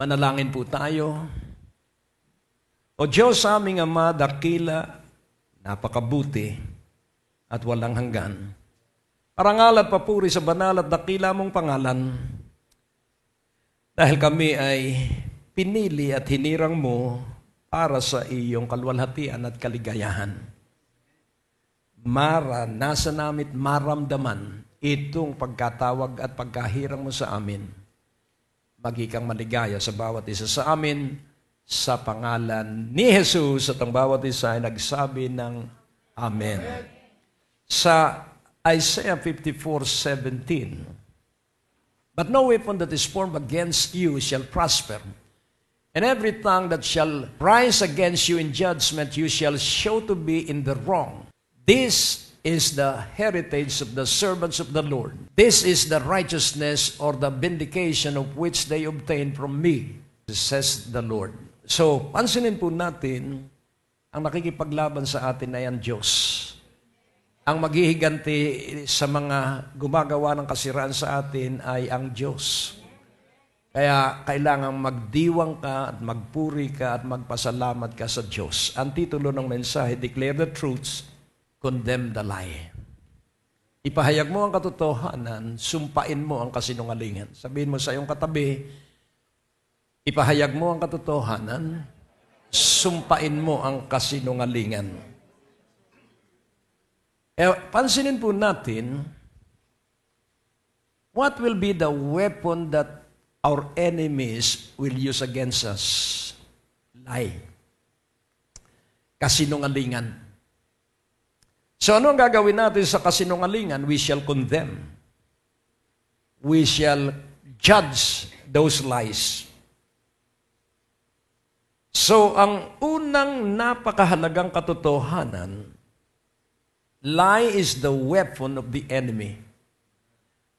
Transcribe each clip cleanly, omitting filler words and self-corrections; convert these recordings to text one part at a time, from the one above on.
Manalangin po tayo. O Diyos aming Ama, dakila, napakabuti, at walang hanggan. Parangal at papuri sa banal at dakila mong pangalan. Dahil kami ay pinili at hinirang mo para sa iyong kalwalhatian at kaligayahan. Maranasan namin, maramdaman itong pagkatawag at pagkahirang mo sa amin. Magikang maligaya sa bawat isa sa amin, sa pangalan ni Jesus, at ang bawat isa ay nagsabi ng Amen. Sa Isaiah 54:17, "But no weapon that is formed against you shall prosper, and every tongue that shall rise against you in judgment you shall show to be in the wrong. This is the heritage of the servants of the Lord. This is the righteousness or the vindication of which they obtain from me, says the Lord." So, pansinin po natin, ang nakikipaglaban sa atin ay ang Diyos. Ang maghihiganti sa mga gumagawa ng kasiraan sa atin ay ang Diyos. Kaya kailangan magdiwang ka at magpuri ka at magpasalamat ka sa Diyos. Ang titulo ng mensahe, Declare the Truths, Condemn the Lie. Ipahayag mo ang katotohanan, sumpain mo ang kasinungalingan. Sabihin mo sa iyong katabi, ipahayag mo ang katotohanan, sumpain mo ang kasinungalingan. Pansinin po natin, what will be the weapon that our enemies will use against us? Lie. Kasinungalingan. So ano ang gagawin natin sa kasinungalingan? We shall condemn. We shall judge those lies. So ang unang napakahalagang katotohanan, lie is the weapon of the enemy.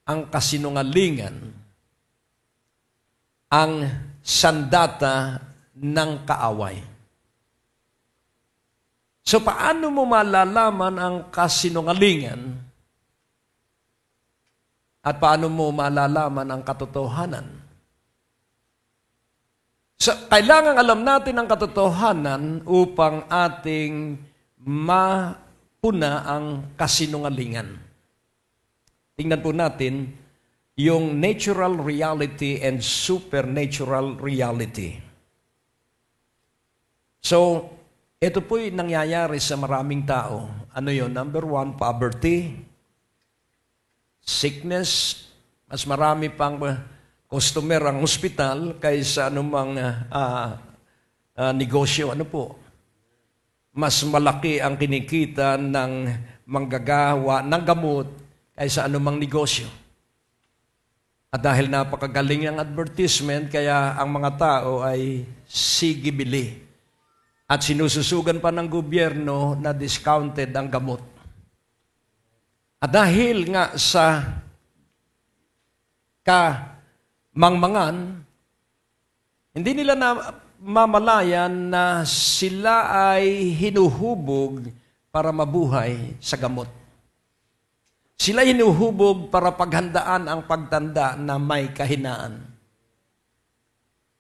Ang kasinungalingan, ang sandata ng kaaway. So, paano mo malalaman ang kasinungalingan at paano mo malalaman ang katotohanan? So, kailangan alam natin ang katotohanan upang ating mapuna ang kasinungalingan. Tingnan po natin yung natural reality and supernatural reality. So, ito po'y nangyayari sa maraming tao. Ano yun? Number 1, poverty, sickness, mas marami pang customer ang hospital kaysa anumang negosyo. Ano po? Mas malaki ang kinikita ng manggagawa ng gamot kaysa anumang negosyo. At dahil napakagaling ang advertisement, kaya ang mga tao ay sige bili. At sinususugan pa ng gobyerno na discounted ang gamot. At dahil nga sa kamangmangan, hindi nila na mamalayan na sila ay hinuhubog para mabuhay sa gamot. Sila hinuhubog para paghandaan ang pagtanda na may kahinaan.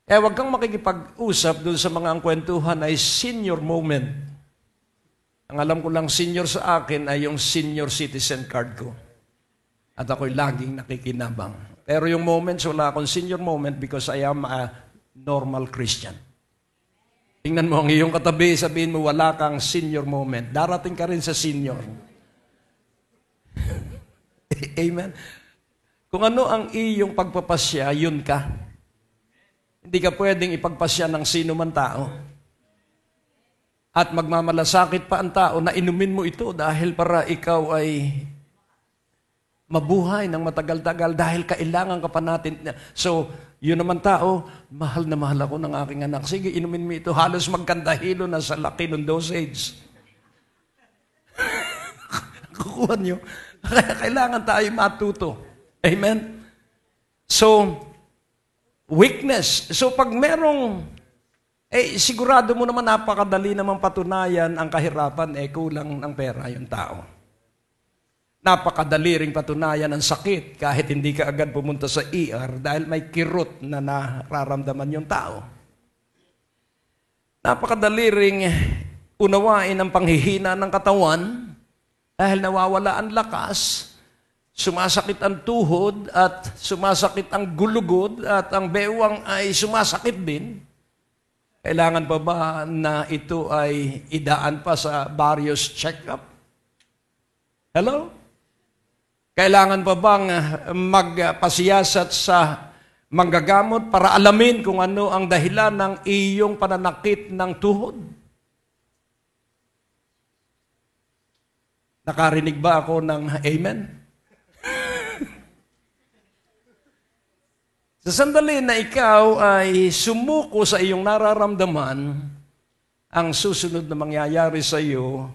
Huwag kang makikipag-usap doon sa mga ang kwentuhan ay senior moment. Ang alam ko lang senior sa akin ay yung senior citizen card ko. At ako'y laging nakikinabang. Pero yung moments, wala akong senior moment because I am a normal Christian. Tingnan mo ang iyong katabi, sabihin mo wala kang senior moment. Darating ka rin sa senior. Amen? Kung ano ang iyong pagpapasya, yun ka. Hindi ka pwedeng ipagpasya ng sino man tao. At magmamalasakit pa ang tao na inumin mo ito dahil para ikaw ay mabuhay ng matagal-tagal dahil kailangan ka pa natin. So, yun naman tao, mahal na mahal ako ng aking anak. Sige, inumin mo ito. Halos magkandahilo na sa laki ng dosage. Kukuha nyo. Kailangan tayo matuto. Amen? So, weakness. So pag merong, sigurado mo naman napakadali namang patunayan ang kahirapan, kulang ng pera yung tao. Napakadali ring patunayan ng sakit kahit hindi ka agad pumunta sa ER dahil may kirot na nararamdaman yung tao. Napakadali ring unawain ang panghihina ng katawan dahil nawawala ang lakas, sumasakit ang tuhod at sumasakit ang gulugod at ang bewang ay sumasakit din. Kailangan pa ba na ito ay idaan pa sa various check-up? Hello? Kailangan pa bang magpasiyasat sa manggagamot para alamin kung ano ang dahilan ng iyong pananakit ng tuhod? Nakarinig ba ako ng amen? Sa sandali na ikaw ay sumuko sa iyong nararamdaman, ang susunod na mangyayari sa iyo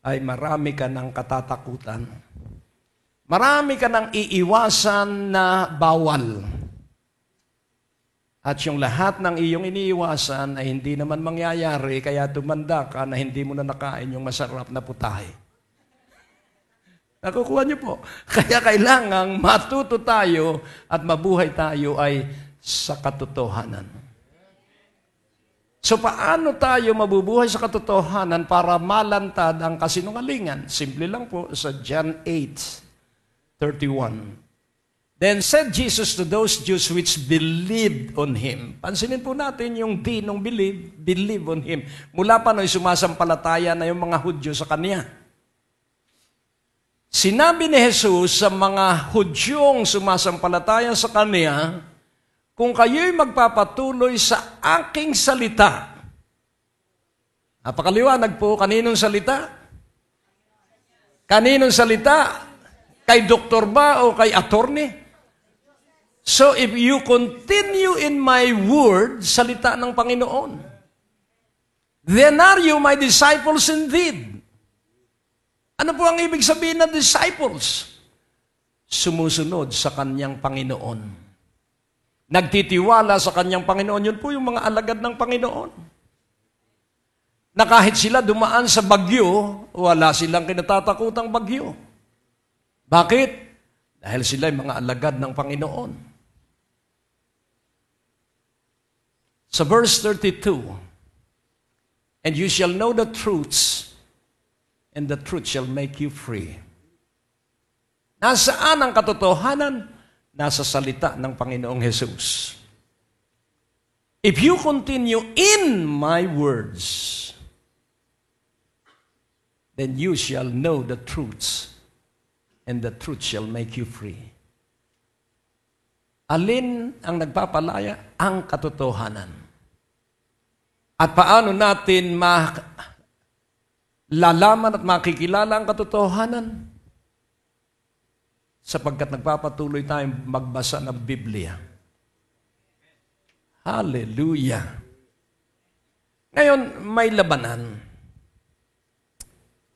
ay marami ka ng katatakutan. Marami ka ng iiwasan na bawal. At yung lahat ng iyong iniiwasan ay hindi naman mangyayari, kaya tumanda ka na hindi mo na nakain yung masarap na putahe. Nakukuha niyo po. Kaya kailangang matuto tayo at mabuhay tayo ay sa katotohanan. So paano tayo mabubuhay sa katotohanan para malantad ang kasinungalingan? Simple lang po sa John 8:31. Then said Jesus to those Jews which believed on Him. Pansinin po natin yung D nung believe on Him. Mula pa no'y sumasampalataya na yung mga Hudyo sa Kanya. Sinabi ni Jesus sa mga Hudyong sumasampalataya sa Kanya, kung kayo'y magpapatuloy sa aking salita. Napakaliwanag po, kaninong salita? Kaninong salita? Kay doktor ba o kay attorney? So if you continue in my word, salita ng Panginoon, then are you my disciples indeed. Ano po ang ibig sabihin ng disciples? Sumusunod sa kanyang Panginoon. Nagtitiwala sa kanyang Panginoon. Yun po yung mga alagad ng Panginoon. Na kahit sila dumaan sa bagyo, wala silang kinatatakutang bagyo. Bakit? Dahil sila ay mga alagad ng Panginoon. Sa verse 32, and you shall know the truths, and the truth shall make you free. Nasaan ang katotohanan? Nasa salita ng Panginoong Jesus. If you continue in my words, then you shall know the truths, and the truth shall make you free. Alin ang nagpapalaya? Ang katotohanan. At paano natin lalaman at makikilala ang katotohanan? Sapagkat nagpapatuloy tayong magbasa ng Biblia. Hallelujah! Ngayon, may labanan.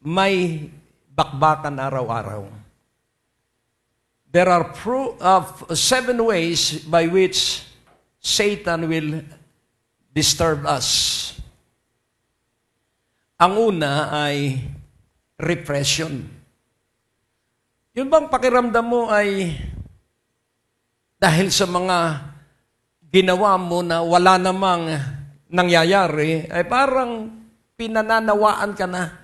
May bakbakan araw-araw. There are 7 ways by which Satan will disturb us. Ang una ay repression. Yun bang pakiramdam mo ay dahil sa mga ginawa mo na wala namang nangyayari, ay parang pinananawaan ka na.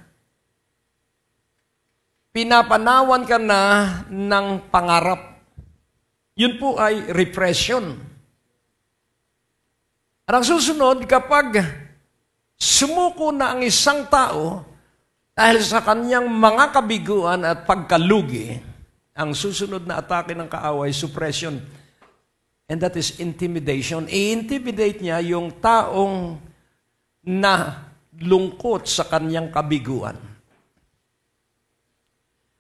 Pinapanawan ka na ng pangarap. Yun po ay repression. At ang susunod, kapag sumuko na ang isang tao dahil sa kanyang mga kabiguan at pagkalugi, ang susunod na atake ng kaaway, suppression. And that is intimidation. I-intimidate niya yung taong na lungkot sa kanyang kabiguan.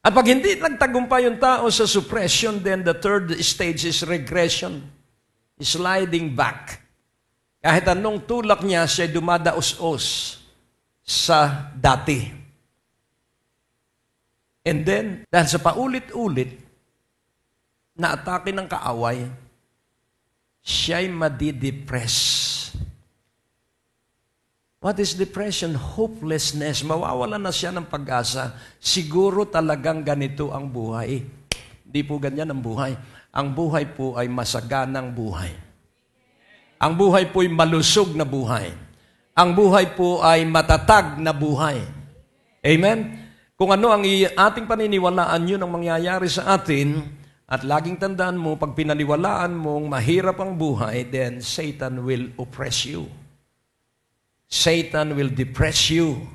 At pag hindi nagtagumpay yung tao sa suppression, then the third stage is regression. Sliding back. Kahit anong tulak niya, siya dumadaos-os sa dati. And then, dahil sa paulit-ulit na atake ng kaaway, siya'y madidepress. What is depression? Hopelessness. Mawawala na siya ng pag-asa. Siguro talagang ganito ang buhay. Hindi po ganyan ang buhay. Ang buhay po ay masaganang buhay. Ang buhay po ay malusog na buhay. Ang buhay po ay matatag na buhay. Amen? Kung ano ang ating paniniwalaan, yun ang mangyayari sa atin. At laging tandaan mo, pag pinaniwalaan mong mahirap ang buhay, then Satan will oppress you. Satan will depress you.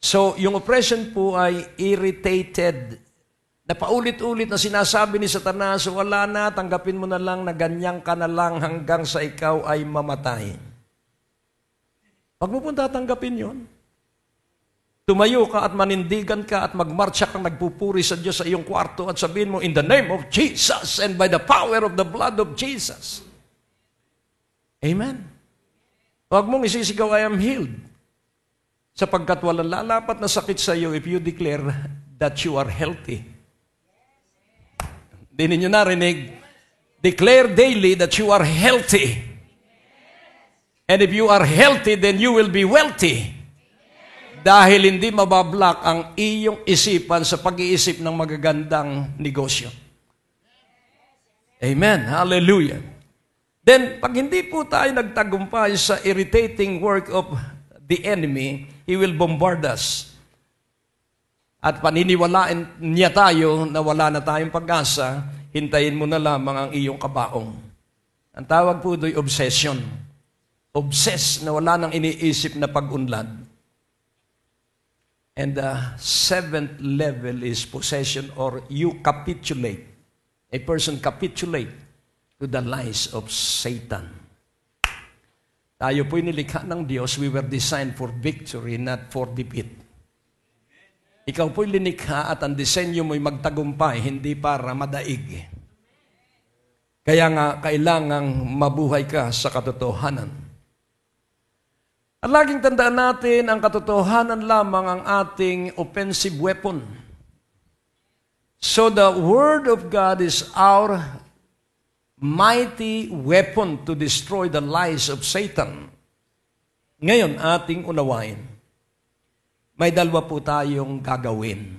So, yung oppression po ay irritated. Na paulit-ulit na sinasabi ni Satanas, wala na, tanggapin mo na lang na ganyan ka na lang hanggang sa ikaw ay mamatay. Pag mo po tatanggapin yun, tumayo ka at manindigan ka at magmarcha kang nagpupuri sa Diyos sa iyong kwarto at sabihin mo, in the name of Jesus and by the power of the blood of Jesus. Amen. Huwag mong isisigaw, I am healed. Sapagkat walang lalapat na sakit sa iyo if you declare that you are healthy. Hindi ninyo narinig. Declare daily that you are healthy. And if you are healthy, then you will be wealthy. Dahil hindi mabablock ang iyong isipan sa pag-iisip ng magagandang negosyo. Amen. Hallelujah. Then, pag hindi po tayo nagtagumpay sa irritating work of the enemy, he will bombard us. At paniniwalaan niya tayo na wala na tayong pag-asa, hintayin mo na lamang ang iyong kabaong. Ang tawag po do'y obsession. Obsess na wala nang iniisip na pag-unlad. And the seventh level is possession, or you capitulate. A person capitulate to the lies of Satan. Tayo po'y nilikha ng Diyos. We were designed for victory, not for defeat. Ikaw po'y linikha at ang disenyo mo'y magtagumpay, hindi para madaig. Kaya nga, kailangang mabuhay ka sa katotohanan. At laging tandaan natin, ang katotohanan lamang ang ating offensive weapon. So the Word of God is our mighty weapon to destroy the lies of Satan. Ngayon, ating unawain. May dalawa po tayong gagawin.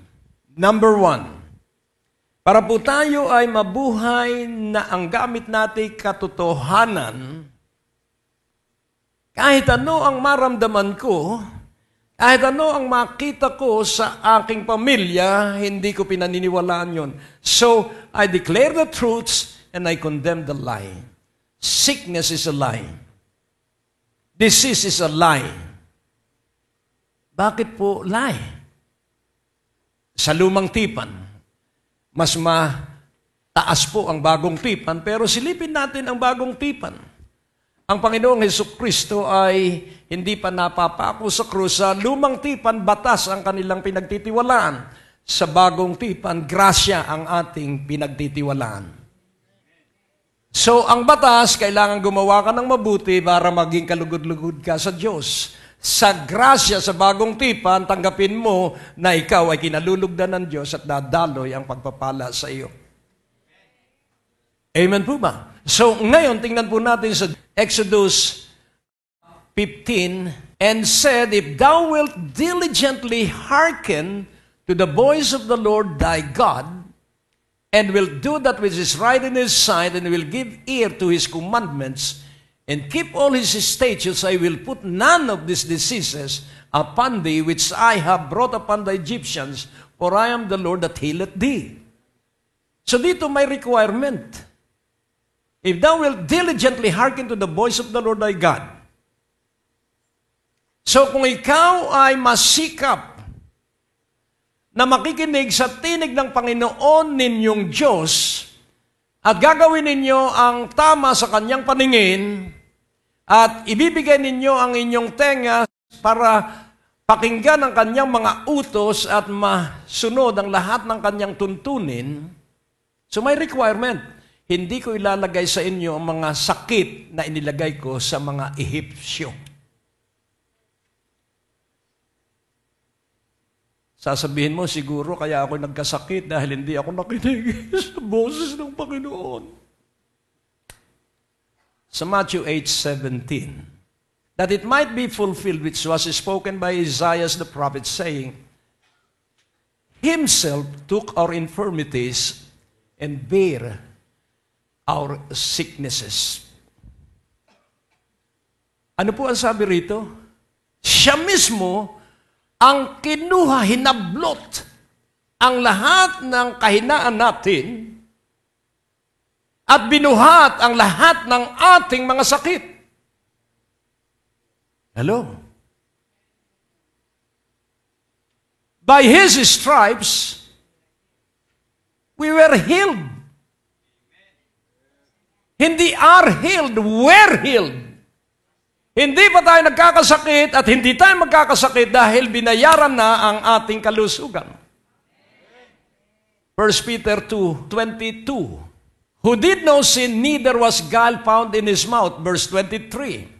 Number 1, para po tayo ay mabuhay na ang gamit natin katotohanan, kahit ano ang maramdaman ko, kahit ano ang makita ko sa aking pamilya, hindi ko pinaniniwalaan yon. So, I declare the truths and I condemn the lie. Sickness is a lie. Disease is a lie. Bakit po lie? Sa lumang tipan, mas mataas po ang bagong tipan, pero silipin natin ang bagong tipan. Ang Panginoong Hesukristo ay hindi pa napapako sa krus. Sa lumang tipan, batas ang kanilang pinagtitiwalaan. Sa bagong tipan, grasya ang ating pinagtitiwalaan. So, ang batas, kailangan gumawa ka ng mabuti para maging kalugod-lugod ka sa Diyos. Sa grasya, sa bagong tipan, tanggapin mo na ikaw ay kinalulugdan ng Diyos at dadaloy ang pagpapala sa iyo. Amen po ba? So, ngayon, tingnan po natin sa Exodus 15, and said, if thou wilt diligently hearken to the voice of the Lord thy God, and wilt do that which is right in his sight, and will give ear to his commandments, and keep all his statutes, I will put none of these diseases upon thee, which I have brought upon the Egyptians, for I am the Lord that healeth thee. So dito may requirement. If thou wilt diligently hearken to the voice of the Lord thy God. So kung ikaw ay masikap na makikinig sa tinig ng Panginoon ninyong Diyos at gagawin ninyo ang tama sa kanyang paningin at ibibigay ninyo ang inyong tenga para pakinggan ang kanyang mga utos at masunod ang lahat ng kanyang tuntunin, so may requirement. Hindi ko ilalagay sa inyo ang mga sakit na inilagay ko sa mga Ehipsyo. Sasabihin mo, siguro kaya ako nagkasakit dahil hindi ako nakinig sa boses ng Panginoon. Sa Matthew 8:17, that it might be fulfilled which was spoken by Isaiah the prophet, saying, Himself took our infirmities and bare our sicknesses. Ano po ang sabi rito? Siya mismo ang kinuha, hinablot ang lahat ng kahinaan natin at binuhat ang lahat ng ating mga sakit. Hello? By His stripes, we were healed. Hindi are healed, we're healed. Hindi pa tayo nagkakasakit at hindi tayo magkakasakit dahil binayaran na ang ating kalusugan. 1 Peter 2:22. Who did no sin, neither was guile found in his mouth. Verse 23.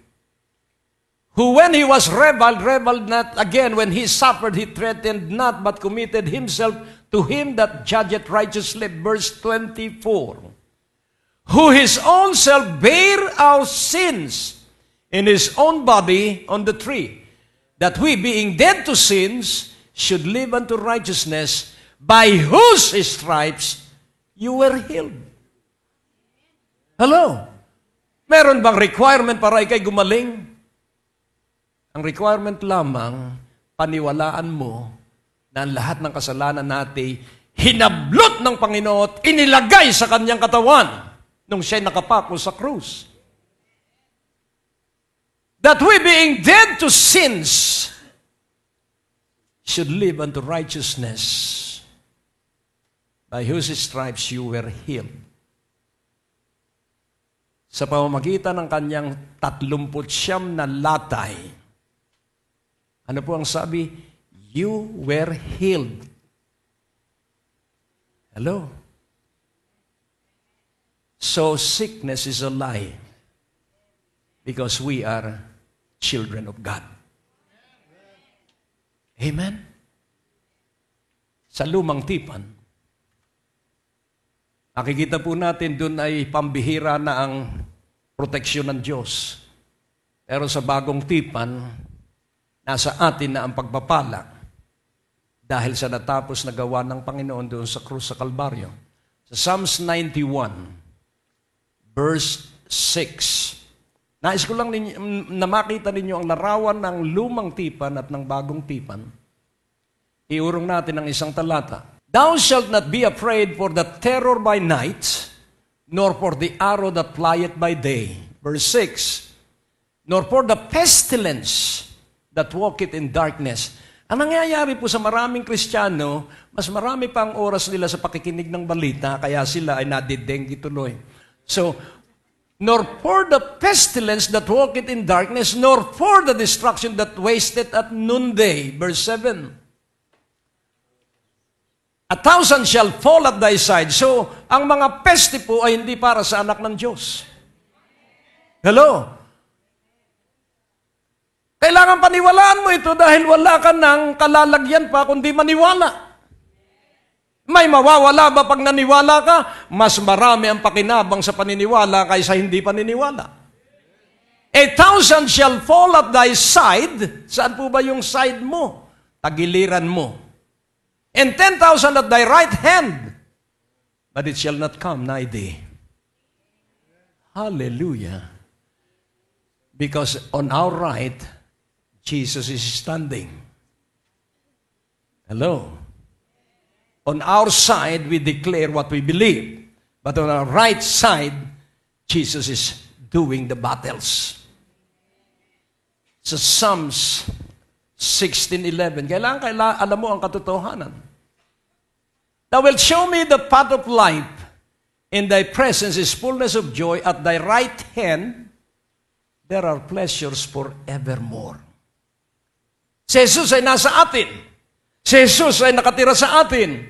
Who when he was reviled not again. When he suffered, he threatened not, but committed himself to him that judgeth righteously. Verse 24. Who his own self bare our sins in his own body on the tree, that we, being dead to sins, should live unto righteousness, by whose stripes you were healed. Hello? Meron bang requirement para ikay gumaling? Ang requirement lamang, paniwalaan mo na ang lahat ng kasalanan natin hinablot ng Panginoon at inilagay sa kanyang katawan nung siya'y nakapako sa krus. That we, being dead to sins, should live unto righteousness, by whose stripes you were healed. Sa pamamagitan ng kanyang 39 na latay, ano po ang sabi? You were healed. Hello? So sickness is a lie because we are children of God. Amen? Sa lumang tipan, nakikita po natin doon ay pambihira na ang proteksyon ng Diyos. Pero sa bagong tipan, nasa atin na ang pagpapala dahil sa natapos na gawa ng Panginoon doon sa krus sa Kalbaryo. Sa Psalms 91, verse 6. Nais ko lang na makita ninyo ang larawan ng lumang tipan at ng bagong tipan. Iurong natin ang isang talata. Thou shalt not be afraid for the terror by night, nor for the arrow that flieth by day. Verse 6. Nor for the pestilence that walketh in darkness. Ang nangyayari po sa maraming Kristiyano, mas marami pa ang oras nila sa pakikinig ng balita, kaya sila ay nadidenggi tuloy. So, nor for the pestilence that walketh in darkness, nor for the destruction that wasteth at noonday. Verse 7. 1,000 shall fall at thy side. So, ang mga peste po ay hindi para sa anak ng Diyos. Hello? Kailangan paniwalaan mo ito dahil wala ka ng kalalagyan pa kundi maniwala. May mawawala ba pag naniwala ka? Mas marami ang pakinabang sa paniniwala kaysa hindi paniniwala. 1,000 shall fall at thy side. Saan po ba yung side mo? Tagiliran mo. And 10,000 at thy right hand. But it shall not come nigh thee. Hallelujah. Because on our right, Jesus is standing. Hello. On our side, we declare what we believe. But on our right side, Jesus is doing the battles. Sa Psalms 16:11, kailangan alam mo ang katotohanan. Thou wilt show me the path of life. In thy presence is fullness of joy. At thy right hand, there are pleasures forevermore. Si Jesus ay nasa atin. Si Jesus ay nakatira sa atin.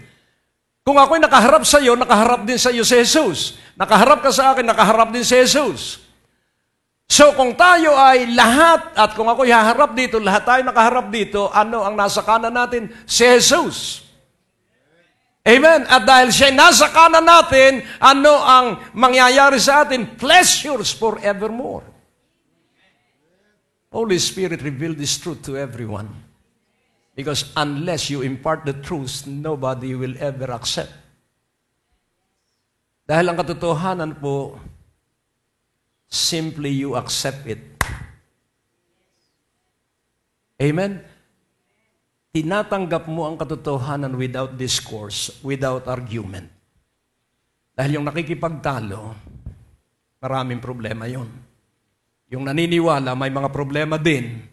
Kung ako'y nakaharap sa iyo, nakaharap din sa iyo si Jesus. Nakaharap ka sa akin, nakaharap din si Jesus. So kung tayo ay lahat, at kung ako'y haharap dito, lahat tayo nakaharap dito, ano ang nasa kanan natin? Si Jesus. Amen. At dahil siya nasa kanan natin, ano ang mangyayari sa atin? Pleasures forevermore. Holy Spirit revealed this truth to everyone. Because unless you impart the truth, nobody will ever accept. Dahil ang katotohanan po, simply you accept it. Amen? Tinatanggap mo ang katotohanan without discourse, without argument. Dahil yung nakikipagtalo, maraming problema yon. Yung naniniwala, may mga problema din,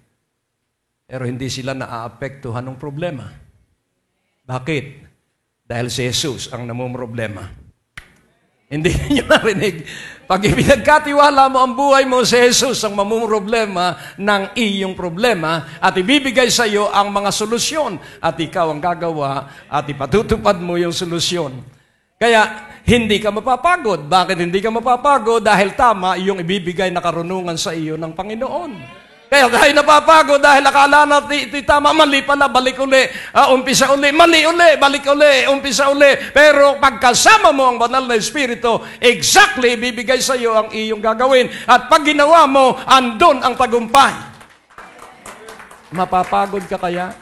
pero hindi sila naaapektuhan ng problema. Bakit? Dahil si Jesus ang namumroblema. Hindi niyo narinig. Pag ipinagkatiwala mo ang buhay mo, si Jesus ang mamumroblema ng iyong problema at ibibigay sa iyo ang mga solusyon at ikaw ang gagawa at ipatutupad mo yung solusyon. Kaya hindi ka mapapagod. Bakit hindi ka mapapagod? Dahil tama yung ibibigay na karunungan sa iyo ng Panginoon. Kaya tayo napapagod dahil akala natin tama, mali pala, balik uli, umpisa uli, mali uli, balik uli, umpisa uli. Pero pagkasama mo ang banal na Espiritu, exactly bibigay sa iyo ang iyong gagawin. At pag ginawa mo, andun ang tagumpay. Mapapagod ka kaya?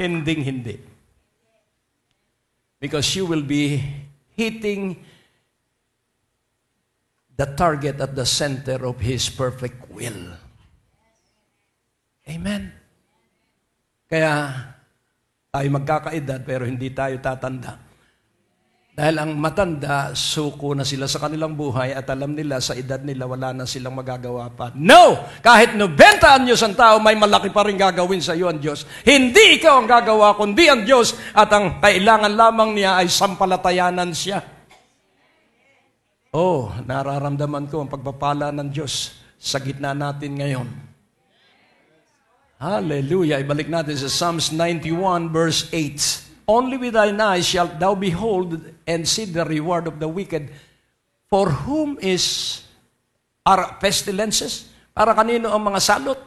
Hindi. Because you will be hitting the target at the center of His perfect will. Amen. Kaya tayo magkakaedad pero hindi tayo tatanda. Dahil ang matanda, suko na sila sa kanilang buhay at alam nila sa edad nila wala na silang magagawa pa. No! Kahit 90 anyos ang tao, may malaki pa rin gagawin sa iyo ang Diyos. Hindi ikaw ang gagawa, kundi ang Diyos at ang kailangan lamang niya ay sampalatayanan siya. Oh, nararamdaman ko ang pagpapala ng Diyos sa gitna natin ngayon. Hallelujah. Ibalik natin sa Psalms 91 verse 8. Only with thine eyes shalt thou behold and see the reward of the wicked. For whom are pestilences? Para kanino ang mga salot?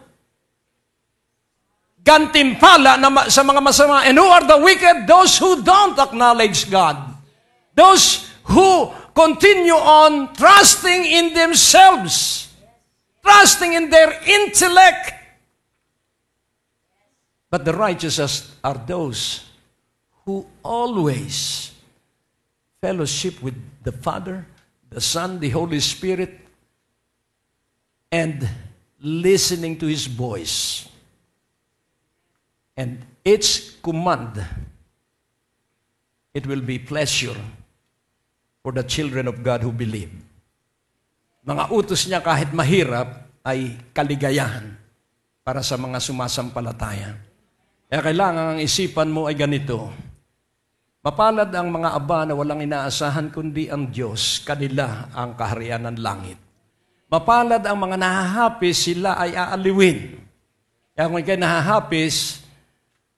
Gantimpala sa mga masama. And who are the wicked? Those who don't acknowledge God. Those who continue on trusting in themselves. Trusting in their intellect. But the righteous are those who always fellowship with the Father, the Son, the Holy Spirit, and listening to His voice. And each command, it will be pleasure for the children of God who believe. Mga utos niya kahit mahirap ay kaligayahan para sa mga sumasampalataya. Kaya kailangan ang isipan mo ay ganito. Mapalad ang mga aba na walang inaasahan kundi ang Diyos, kanila ang kaharian ng langit. Mapalad ang mga nahahapis, sila ay aaliwin. Kaya kung ikay nahahapis,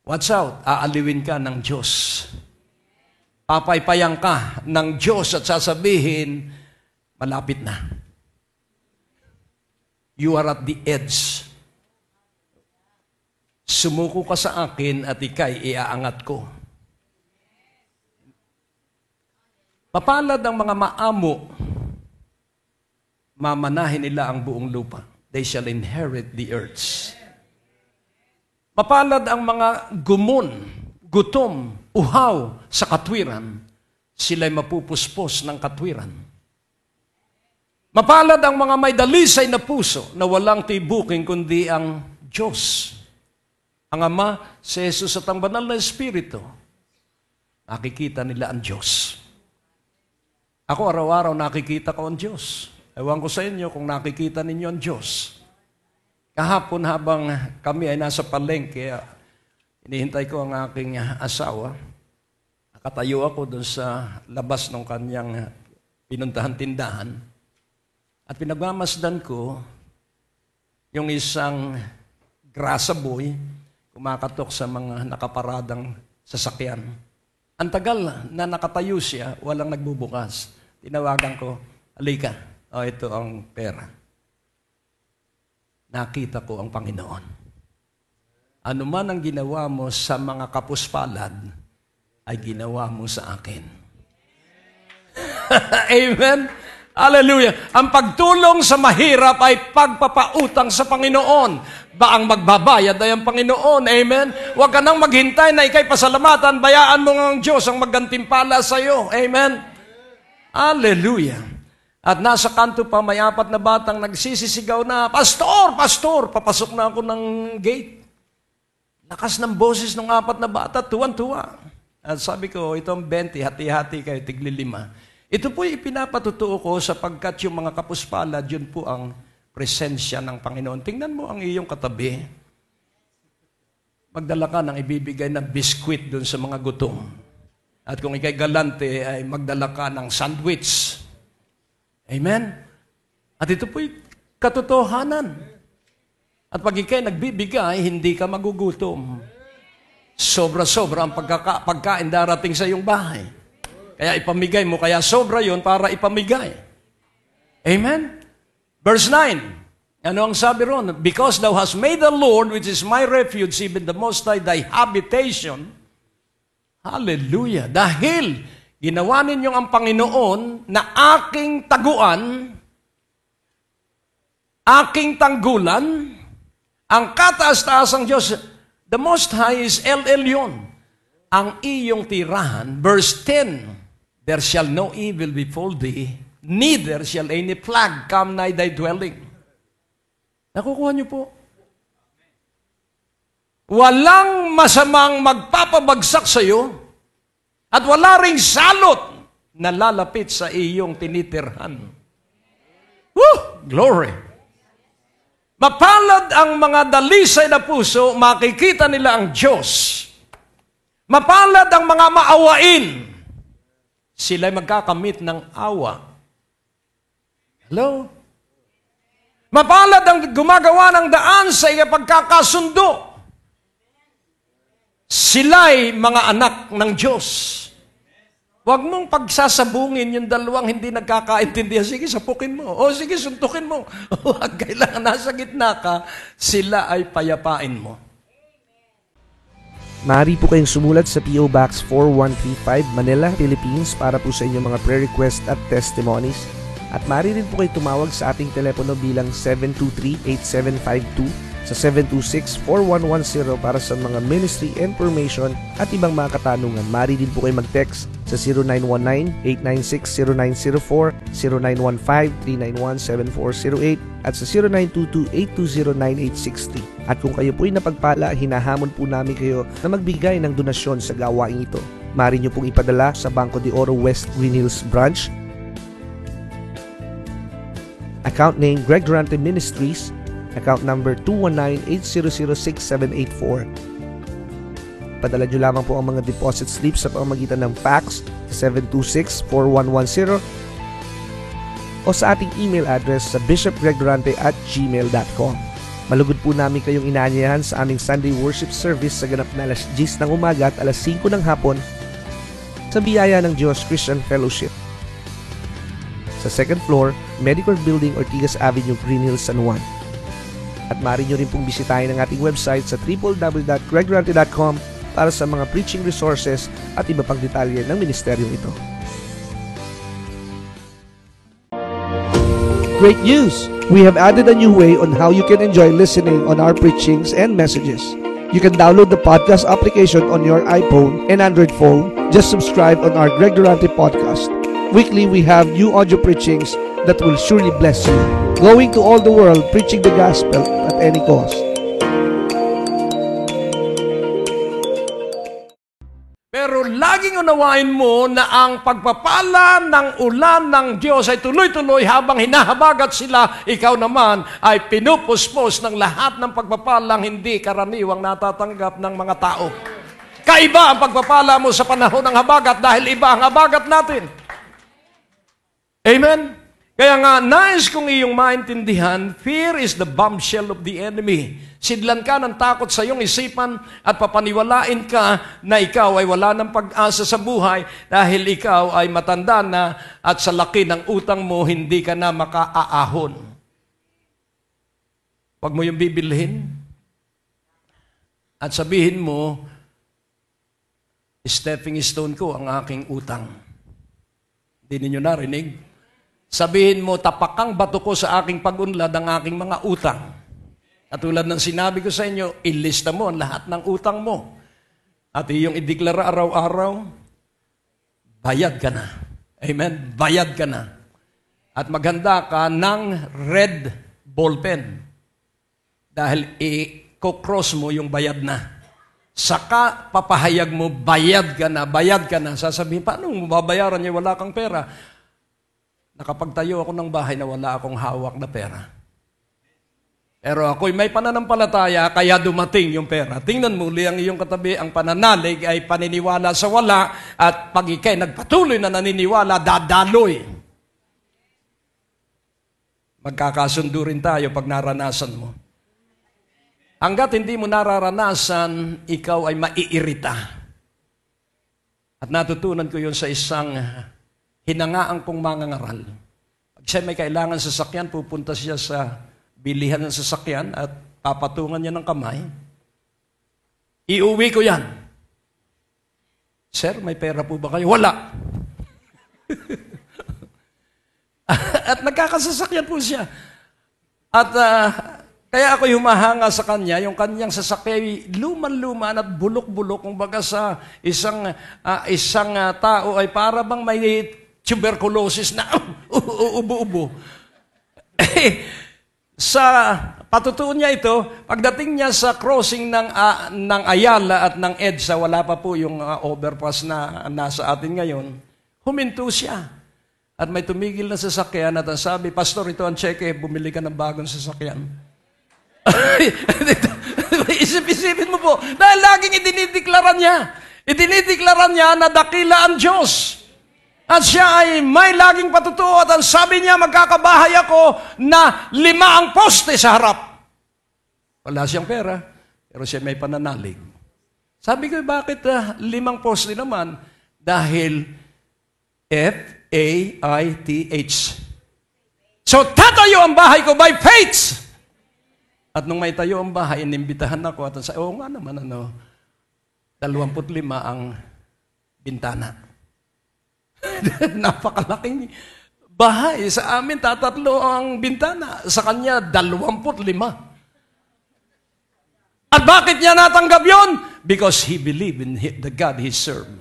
watch out, aaliwin ka ng Diyos. Papaypayan ka ng Diyos at sasabihin, malapit na. You are at the edge. Sumuko ka sa akin at ikay iaangat ko. Mapalad ang mga maamo, mamanahin nila ang buong lupa. They shall inherit the earths. Mapalad ang mga gumon, gutom, uhaw sa katwiran, sila'y mapupuspos ng katwiran. Mapalad ang mga may dalisay na puso na walang tibuking kundi ang Diyos. Ang Ama, si Jesus at ang banal na Espiritu, nakikita nila ang Diyos. Ako araw-araw nakikita ko ang Diyos. Ewan ko sa inyo kung nakikita ninyo ang Diyos. Kahapon habang kami ay nasa palengke, inihintay ko ang aking asawa. Nakatayo ako doon sa labas ng kanyang pinuntahan tindahan. At pinagmamasdan ko yung isang grasa boy kumakatok sa mga nakaparadang sasakyan. Ang tagal na nakatayo siya, walang nagbubukas. Tinawagan ko, halika, ito ang pera. Nakita ko ang Panginoon. Ano man ang ginawa mo sa mga kapuspalad, ay ginawa mo sa akin. Amen? Hallelujah. Ang pagtulong sa mahirap ay pagpapautang sa Panginoon. Ba ang magbabayad ay ang Panginoon. Amen? Huwag ka nang maghintay na ikay pasalamatan. Bayaan mo ng Diyos ang maggantimpala sa iyo. Amen? Hallelujah. At nasa kanto pa, may 4 na batang nagsisisigaw na, Pastor! Pastor! Papasok na ako ng gate. Lakas ng boses ng 4 na bata, tuwan-tuwa. At sabi ko, itong 20, hati-hati kayo, tigli 5. Ito po'y ipinapatutuo ko sapagkat yung mga kapuspalad, yun po ang presensya ng Panginoon. Tingnan mo ang iyong katabi. Magdala ka ng ibibigay na biskwit dun sa mga gutom. At kung ikay galante, ay magdala ka ng sandwich. Amen? At ito po'y katotohanan. At pag ikay nagbibigay, hindi ka magugutom. Sobra-sobra ang pagkain darating sa iyong bahay. Kaya ipamigay mo, kaya sobra yon para ipamigay. Amen? Verse 9. Ano ang sabi ron? Because thou hast made the Lord, which is my refuge, even the Most High, thy habitation. Hallelujah. Dahil ginawa ninyong ang Panginoon na aking taguan, aking tanggulan, ang kataas-taasang Diyos, the Most High is El Elyon. Ang iyong tirahan, verse 10, there shall no evil befall thee, neither shall any plague come nigh thy dwelling. Nakukuha niyo po? Walang masamang magpapabagsak sa iyo at wala ring salot na lalapit sa iyong tinitirhan. Woo! Glory! Mapalad ang mga dalisay na puso, makikita nila ang Diyos. Mapalad ang mga maawain, sila'y magkakamit ng awa. Hello? Mapalad ang gumagawa ng daan sa iyong pagkakasundo. Sila'y mga anak ng Diyos. Huwag mong pagsasabungin yung dalawang hindi nagkakaintindihan. Sige, sapukin mo. O sige, suntukin mo. Huwag kailangan nasa gitna ka, sila ay payapain mo. Maaari po kayong sumulat sa P.O. Box 4135, Manila, Philippines para po sa inyong mga prayer request at testimonies. At maaari rin po kayo tumawag sa ating telepono bilang 723-8752 sa 726-4110 para sa mga ministry information at ibang mga katanungan. Maaari din po kayo mag-text sa 0919-896-0904, 0915-391-7408 at sa 0922-820-9860. At kung kayo po'y napagpala, hinahamon po namin kayo na magbigay ng donasyon sa gawain ito. Maaari nyo pong ipadala sa Banco de Oro West Green Hills Branch. Account name Greg Durante Ministries. Account number 219-800-6784. Padala nyo lamang po ang mga deposit slips sa pamamagitan ng fax sa 726-4110 o sa ating email address sa bishopgregdurante@gmail.com. Malugod po namin kayong inaanyayahan sa aming Sunday worship service sa ganap na alas 10 ng umaga at alas 5 ng hapon sa Biyaya ng Diyos Christian Fellowship. Sa second floor, Medical Building, Ortigas Avenue, Green Hills, San Juan. At maaari nyo rin pong bisitahin ang ating website sa www.gregdurante.com para sa mga preaching resources at iba pang detalye ng ministeryong ito. Great news! We have added a new way on how you can enjoy listening on our preachings and messages. You can download the podcast application on your iPhone and Android phone. Just subscribe on our Greg Durante podcast. Weekly, we have new audio preachings that will surely bless you. Going to all the world, preaching the gospel at any cost. Pero laging unawain mo na ang pagpapala ng ulan ng Diyos ay tuloy-tuloy habang hinahabagat sila, ikaw naman ay pinupuspos ng lahat ng pagpapalang hindi karaniwang natatanggap ng mga tao. Kaiba ang pagpapala mo sa panahon ng habagat dahil iba ang habagat natin. Amen? Kaya nga, nais kong iyong maintindihan, fear is the bombshell of the enemy. Sidlan ka ng takot sa iyong isipan at papaniwalain ka na ikaw ay wala ng pag-asa sa buhay dahil ikaw ay matanda na at sa laki ng utang mo, hindi ka na makaaahon. Huwag mo yung bibilhin at sabihin mo, stepping stone ko ang aking utang. Hindi ninyo narinig? Sabihin mo, tapakang bato ko sa aking pag-unlad ang aking mga utang. At tulad ng sinabi ko sa inyo, ilista mo ang lahat ng utang mo. At iyong ideklara araw-araw, bayad ka na. Amen? Bayad ka na. At maghanda ka ng red ballpen. Dahil i-cross mo yung bayad na. Saka papahayag mo, bayad ka na, bayad ka na. Sasabihin, paano mo babayaran niya? Wala kang pera. Nakapagtayo ako ng bahay na wala akong hawak na pera. Pero ako'y may pananampalataya, kaya dumating yung pera. Tingnan mo, ang iyong katabi, ang pananalig ay paniniwala sa wala, at pag ikay nagpatuloy na naniniwala, dadaloy. Magkakasundo rin tayo pag naranasan mo. Hanggat hindi mo nararanasan, ikaw ay maiirita. At natutunan ko yun sa isang hinangaan kong mangangaral. Pag siya may kailangan sa sasakyan, pupunta siya sa bilihan ng sasakyan at papatungan niya ng kamay. Iuwi ko yan. Sir, may pera po ba kayo? Wala. At nagkakasasakyan po siya. At kaya ako'y humahanga sa kanya, yung kanyang sasakyan, luman-luman at bulok-bulok. Kung baga sa isang tao ay para bang may tuberculosis na ubo-ubo. Sa patutuon niya ito, pagdating niya sa crossing ng Ayala at ng EDSA, wala pa po yung overpass na nasa atin ngayon, huminto siya. At may tumigil na sasakyan at ang sabi, Pastor, ito ang cheque, bumili ka ng bagong sasakyan. Isip-isipin mo po, dahil laging idinideklara niya na dakila ang Diyos. At siya ay may laging patutuo at ang sabi niya, magkakabahay ako na 5 ang poste sa harap. Wala siyang pera, pero siya may pananalig. Sabi ko, bakit 5 poste naman? Dahil F-A-I-T-H. So, tatayo ang bahay ko by faith. At nung may tayo ang bahay, inimbitahan ako at sa nga naman, 25 ang bintana. Napakalaking bahay. Sa amin, 3 ang bintana. Sa kanya, 25. At bakit niya natanggap yon? Because he believed in the God he served.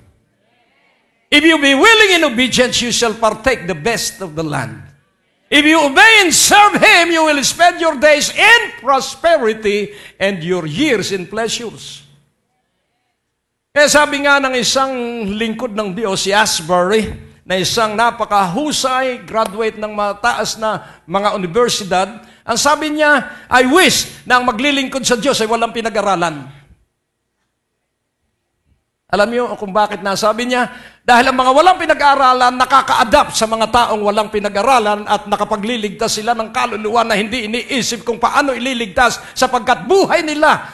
If you be willing in obedience, you shall partake the best of the land. If you obey and serve Him, you will spend your days in prosperity and your years in pleasures. Kaya sabi nga ng isang lingkod ng Diyos, si Asbury, na isang napakahusay, graduate ng mataas na mga universidad, ang sabi niya, I wish na ang maglilingkod sa Diyos ay walang pinag-aralan. Alam niyo kung bakit nasabi niya? Dahil ang mga walang pinag-aralan nakaka-adapt sa mga taong walang pinag-aralan at nakapagliligtas sila ng kaluluwa na hindi iniisip kung paano ililigtas sapagkat buhay nila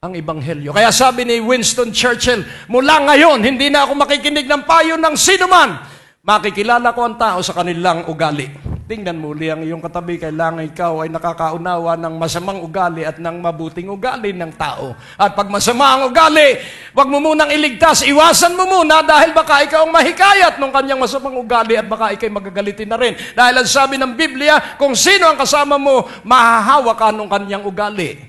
ang Ebanghelyo. Kaya sabi ni Winston Churchill, mula ngayon, hindi na ako makikinig ng payo ng sino man. Makikilala ko ang tao sa kanilang ugali. Tingnan mo, ang iyong katabi, kailangan ikaw ay nakakaunawa ng masamang ugali at ng mabuting ugali ng tao. At pag masama ang ugali, wag mo munang iligtas, iwasan mo muna dahil baka ikaw ang mahikayat ng kanyang masamang ugali at baka ikay magagalitin na rin. Dahil ang sabi ng Biblia, kung sino ang kasama mo, mahahawa ka ng kanyang ugali.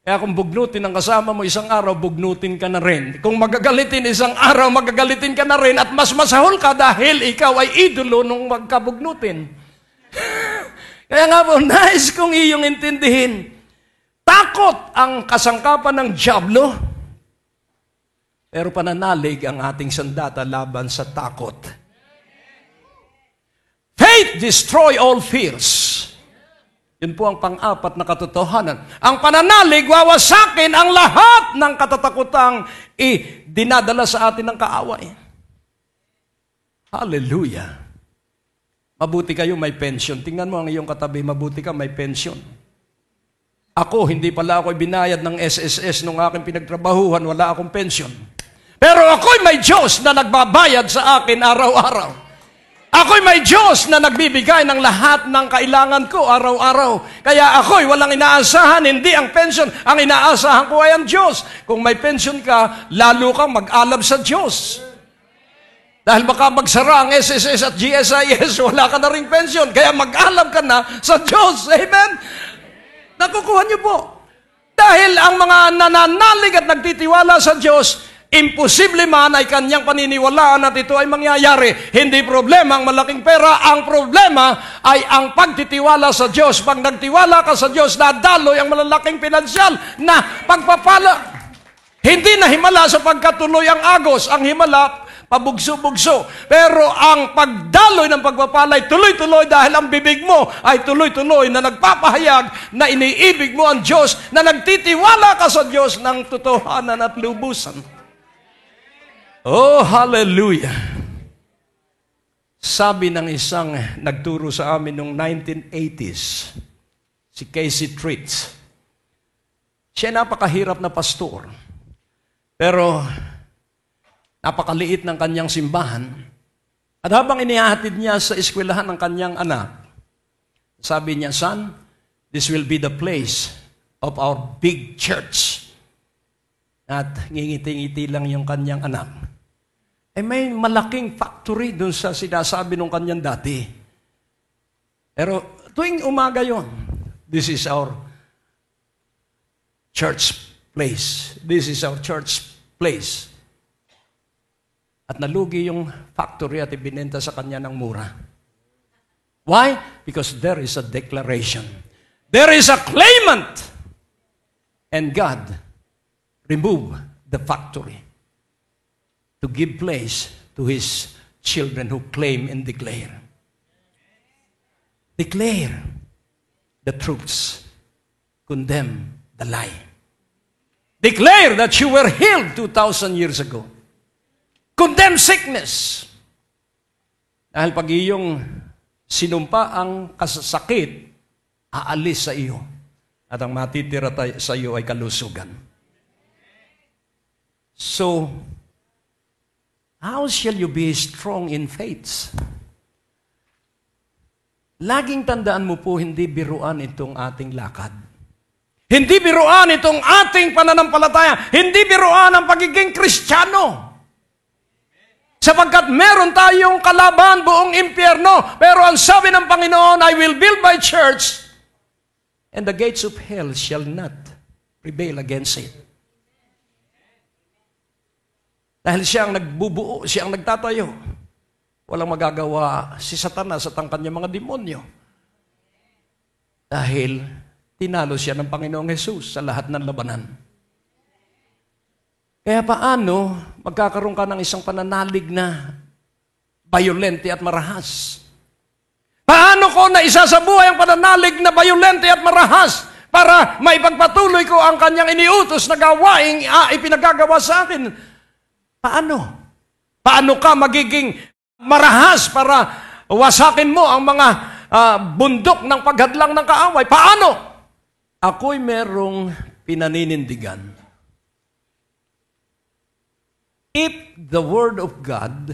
Kaya kung bugnutin ang kasama mo isang araw, bugnutin ka na rin. Kung magagalitin isang araw, magagalitin ka na rin at mas masahol ka dahil ikaw ay idolo nung magkabugnutin. Kaya nga po, nais kong iyong intindihin. Takot ang kasangkapan ng dyablo, pero pananalig ang ating sandata laban sa takot. Faith destroy all fears. Yun po ang pang-apat na katotohanan. Ang pananalig, wawasakin ang lahat ng katatakutang dinadala sa atin ng kaaway. Hallelujah. Mabuti kayo may pension. Tingnan mo ang iyong katabi, mabuti ka may pension. Ako, hindi pala ako binayad ng SSS nung aking pinagtrabahuhan, wala akong pension. Pero ako'y may Diyos na nagbabayad sa akin araw-araw. Ako'y may Diyos na nagbibigay ng lahat ng kailangan ko araw-araw. Kaya ako'y walang inaasahan, hindi ang pension. Ang inaasahan ko ay ang Diyos. Kung may pension ka, lalo kang mag-alab sa Diyos. Dahil baka magsara ang SSS at GSIS, wala ka na ring pension. Kaya mag-alam ka na sa Diyos. Amen? Nakukuha niyo po. Dahil ang mga nananalig at nagtitiwala sa Diyos, imposible man ay kanyang paniniwalaan at ito ay mangyayari. Hindi problema ang malaking pera. Ang problema ay ang pagtitiwala sa Diyos. Pag nagtiwala ka sa Diyos, dadaloy ang malalaking pinansyal na pagpapala. Hindi na himala sa pagkatuloy ang agos. Ang himala, pabugso-bugso. Pero ang pagdaloy ng pagpapalay, tuloy-tuloy dahil ang bibig mo ay tuloy-tuloy na nagpapahayag na iniibig mo ang Diyos, na nagtitiwala ka sa Diyos ng totohanan at lubusan. Oh, hallelujah! Sabi ng isang nagturo sa amin noong 1980s, si Casey Tritz, siya napakahirap na pastor. Pero napakaliit ng kanyang simbahan. At habang inihahatid niya sa eskwelahan ng kanyang anak, sabi niya, "Son, this will be the place of our big church." At ngingiti-ngiti lang yung kanyang anak. May malaking factory dun sa sinasabi ng kanyang dati. Pero tuwing umaga yon, this is our church place. This is our church place. At nalugi yung factory at ibinenta sa kanya ng mura. Why? Because there is a declaration. There is a claimant. And God removed the factory to give place to His children who claim and declare. Declare the truths. Condemn the lie. Declare that you were healed 2,000 years ago. Condemn sickness. Dahil pag iyong sinumpa ang kasakit, aalis sa iyo. At ang matitira sa iyo ay kalusugan. So, how shall you be strong in faith? Laging tandaan mo po, hindi biruan itong ating lakad. Hindi biruan itong ating pananampalataya. Hindi biruan ang pagiging Kristiyano. Sapagkat meron tayong kalaban buong impyerno. Pero ang sabi ng Panginoon, I will build my church, and the gates of hell shall not prevail against it. Dahil siya ang nagbubuo, siya ang nagtatayo. Walang magagawa si Satanas at ang kanyang mga demonyo. Dahil tinalo siya ng Panginoong Hesus sa lahat ng labanan. Kaya paano magkakaroon ka ng isang pananalig na bayolente at marahas? Paano ko na isa sa buhay ang pananalig na bayolente at marahas para maipagpatuloy ko ang kanyang iniutos na gawaing ipinagagawa sa akin? Paano? Paano ka magiging marahas para wasakin mo ang mga bundok ng paghadlang ng kaaway? Paano? Ako'y merong pinaninindigan. If the Word of God,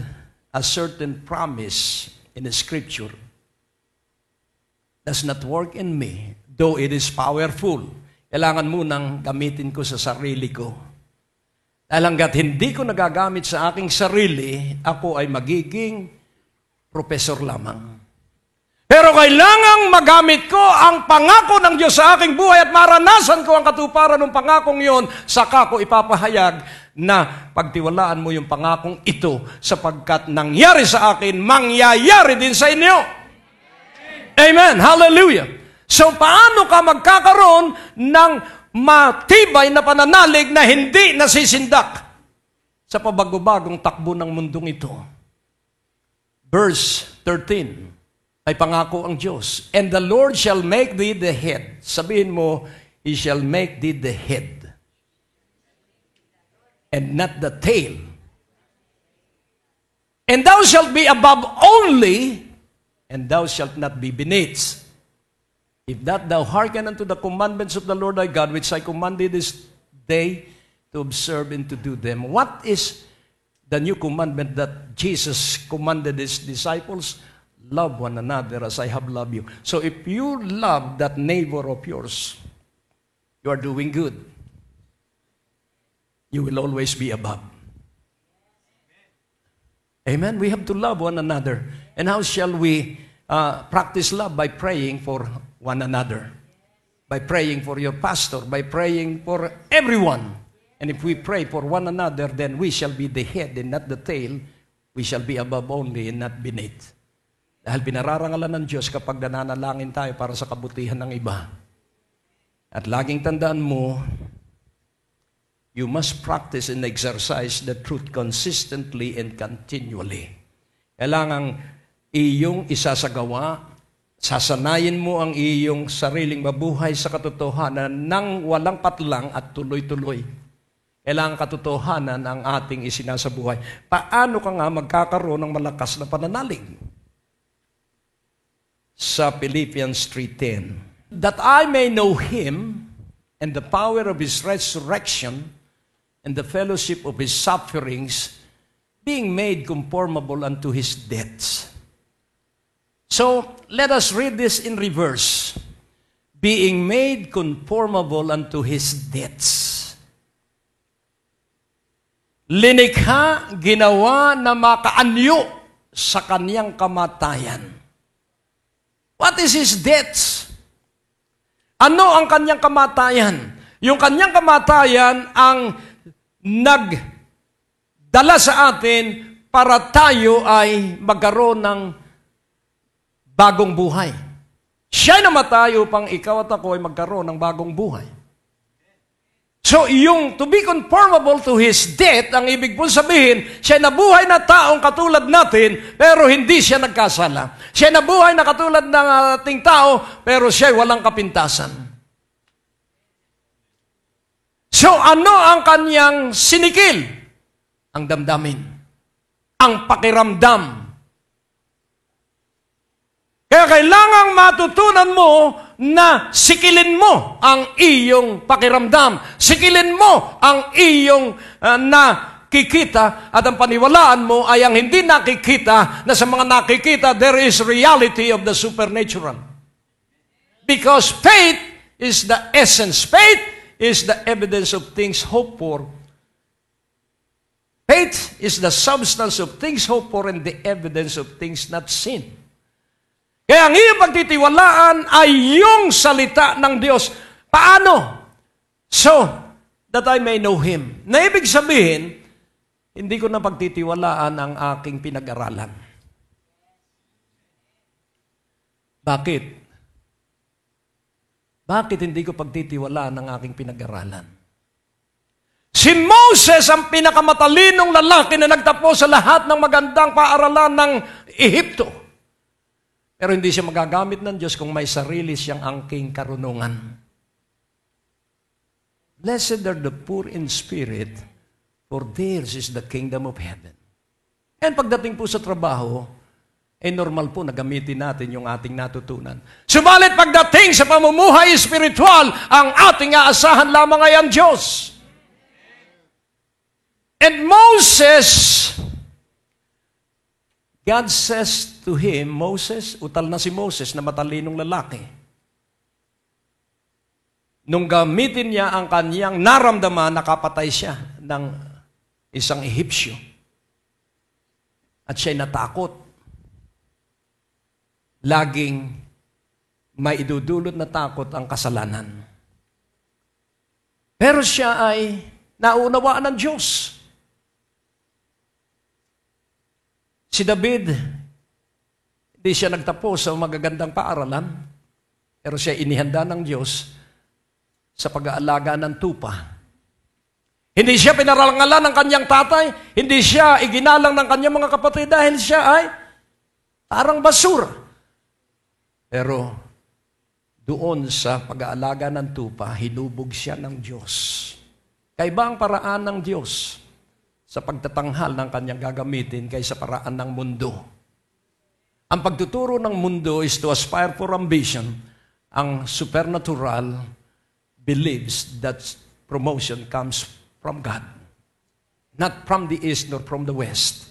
a certain promise in the Scripture, does not work in me, though it is powerful, kailangan munang gamitin ko sa sarili ko. Dahil hanggat hindi ko nagagamit sa aking sarili, ako ay magiging professor lamang. Pero kailangang magamit ko ang pangako ng Diyos sa aking buhay at maranasan ko ang katuparan ng pangakong yon, saka ko ipapahayag na pagtiwalaan mo yung pangakong ito sapagkat nangyari sa akin, mangyayari din sa inyo. Amen. Hallelujah. So paano ka magkakaroon ng matibay na pananalig na hindi nasisindak sa pabago-bagong takbo ng mundong ito? Verse 13. Ay pangako ang Diyos. And the Lord shall make thee the head. Sabihin mo, He shall make thee the head. And not the tail. And thou shalt be above only, and thou shalt not be beneath. If that thou hearken unto the commandments of the Lord thy God, which I commanded this day to observe and to do them. What is the new commandment that Jesus commanded His disciples? Love one another as I have loved you. So if you love that neighbor of yours, you are doing good. You will always be above. Amen? We have to love one another. And how shall we practice love? By praying for one another. By praying for your pastor. By praying for everyone. And if we pray for one another, then we shall be the head and not the tail. We shall be above only and not beneath. Dahil pinararangalan ng Diyos kapag nananalangin tayo para sa kabutihan ng iba. At laging tandaan mo, you must practice and exercise the truth consistently and continually. Kailangang iyong isasagawa, sasanayin mo ang iyong sariling mabuhay sa katotohanan ng walang patlang at tuloy-tuloy. Kailangan katotohanan ang ating isinasabuhay. Paano ka nga magkakaroon ng malakas na pananalig? Sa Philippians 3:10, that I may know Him and the power of His resurrection and the fellowship of His sufferings, being made conformable unto His deaths. So, let us read this in reverse. Being made conformable unto His deaths. Linikha, ginawa na makaanyo sa kaniyang kamatayan. What is His deaths? Ano ang kaniyang kamatayan? Yung kaniyang kamatayan ang nagdala sa atin para tayo ay magkaroon ng bagong buhay. Siya'y namatay upang ikaw at ako ay magkaroon ng bagong buhay. So, yung to be conformable to His death, ang ibig po sabihin, siya nabuhay na taong katulad natin, pero hindi siya nagkasala. Siya nabuhay na katulad ng ating tao, pero siya'y walang kapintasan. So, ano ang kanyang sinikil? Ang damdamin. Ang pakiramdam. Kaya kailangang matutunan mo na sikilin mo ang iyong pakiramdam. Sikilin mo ang iyong nakikita at ang paniwalaan mo ay ang hindi nakikita na sa mga nakikita, there is reality of the supernatural. Because faith is the essence. Faith is the evidence of things hoped for. Faith is the substance of things hoped for and the evidence of things not seen. Kaya ang iyong pagtitiwalaan ay yung salita ng Diyos. Paano? So, that I may know Him. Na ibig sabihin, hindi ko na pagtitiwalaan ang aking pinag-aralan. Bakit? Bakit hindi ko pagtitiwalaan ang aking pinag-aralan? Si Moses ang pinakamatalinong lalaki na nagtapos sa lahat ng magandang paaralan ng Ehipto. Pero hindi siya magagamit ng Diyos kung may sarili siyang angking karunungan. Blessed are the poor in spirit, for theirs is the kingdom of heaven. And pagdating po sa trabaho, normal po na gamitin natin yung ating natutunan. Subalit pagdating sa pamumuhay espiritual, ang ating aasahan lamang ay ang Diyos. And Moses, God says to him, Moses, utal na si Moses na matalinong lalaki. Nung gamitin niya ang kanyang naramdaman, nakapatay siya ng isang Ehipsyo. At siya'y natakot. Laging may idudulot na takot ang kasalanan. Pero siya ay naunawaan ng Diyos. Si David, hindi siya nagtapos sa magagandang paaralan, pero siya inihanda ng Diyos sa pag-aalaga ng tupa. Hindi siya pinarangalan ng kanyang tatay, hindi siya iginalang ng kanyang mga kapatid dahil siya ay parang basura. Pero doon sa pag-aalaga ng tupa, hinubog siya ng Diyos. Kaiba ang paraan ng Diyos sa pagtatanghal ng kanyang gagamitin kaysa paraan ng mundo. Ang pagtuturo ng mundo is to aspire for ambition. Ang supernatural believes that promotion comes from God. Not from the east nor from the west.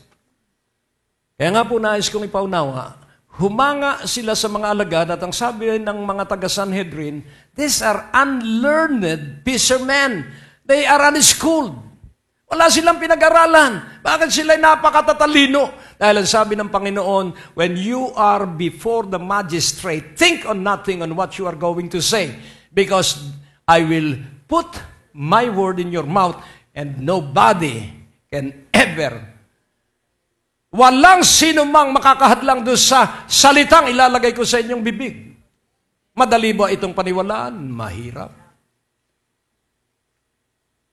Kaya nga po nais kong ipaunawa, humanga sila sa mga alagad at ang sabi ng mga taga-Sanhedrin, these are unlearned fishermen. They are unschooled. Wala silang pinag-aralan. Bakit sila napakatatalino? Dahil ang sabi ng Panginoon, when you are before the magistrate, think on nothing on what you are going to say, because I will put my word in your mouth and nobody can ever, walang sino mang makakahadlang doon sa salitang ilalagay ko sa inyong bibig. Madali ba itong paniwalaan? Mahirap.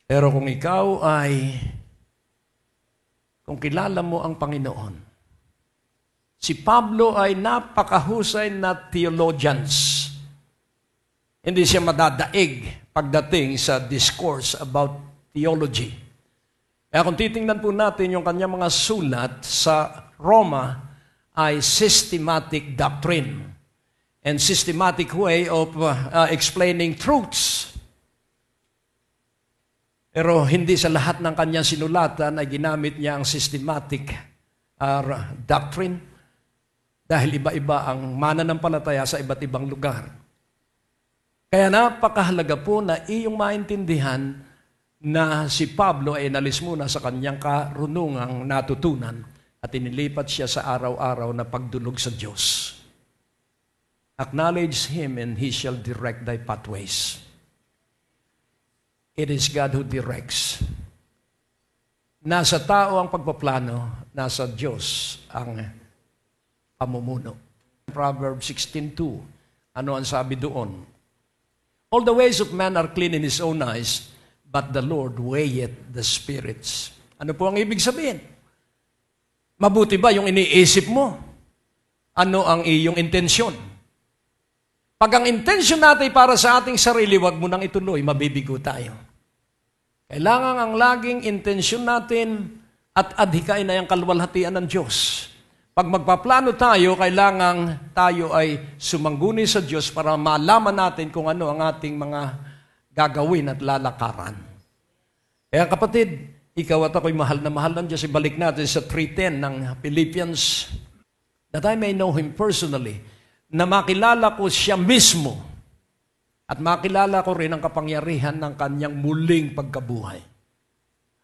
Pero kung ikaw kung kilala mo ang Panginoon, si Pablo ay napakahusay na theologians. Hindi siya madadaig pagdating sa discourse about theology. Kaya kung titingnan po natin yung kanyang mga sulat sa Roma, ay systematic doctrine and systematic way of explaining truths. Pero hindi sa lahat ng kanyang sinulatan ay ginamit niya ang systematic doctrine dahil iba-iba ang mananampalataya sa iba't ibang lugar. Kaya napakahalaga po na iyong maintindihan na si Pablo ay inalis muna sa kanyang karunungang natutunan at inilipat siya sa araw-araw na pagdulog sa Diyos. Acknowledge Him and He shall direct thy pathways. It is God who directs. Nasa tao ang pagpaplano, nasa Diyos ang pamumuno. Proverbs 16:2. Ano ang sabi doon? All the ways of man are clean in his own eyes, but the Lord weigheth the spirits. Ano po ang ibig sabihin? Mabuti ba yung iniisip mo? Ano ang iyong intensyon? Pag ang intensyon natin para sa ating sarili, wag mo nang ituloy, mabibigo tayo. Kailangan ang laging intensyon natin at adhikain ay ang kaluwalhatian ng Diyos. Pag magpaplano tayo, kailangan tayo ay sumangguni sa Diyos para malaman natin kung ano ang ating mga gagawin at lalakaran. Kaya kapatid, ikaw at ako'y mahal na mahal ng Diyos. Ibalik natin sa 3:10 ng Philippians, that I may know Him personally, na makilala ko siya mismo at makilala ko rin ang kapangyarihan ng kanyang muling pagkabuhay.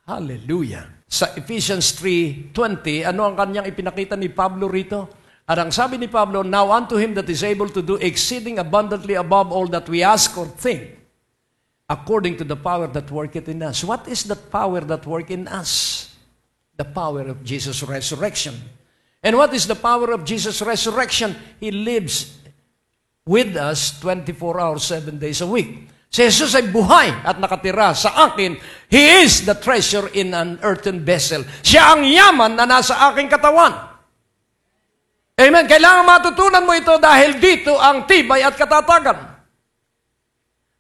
Hallelujah! Sa Ephesians 3:20, ano ang kanyang ipinakita ni Pablo rito? At ang sabi ni Pablo, now unto Him that is able to do exceeding abundantly above all that we ask or think, according to the power that worketh in us. What is that power that worketh in us? The power of Jesus' resurrection. And what is the power of Jesus' resurrection? He lives with us 24 hours, 7 days a week. Si Jesus ay buhay at nakatira sa akin. He is the treasure in an earthen vessel. Siya ang yaman na nasa aking katawan. Amen. Kailangan matutunan mo ito dahil dito ang tibay at katatagan.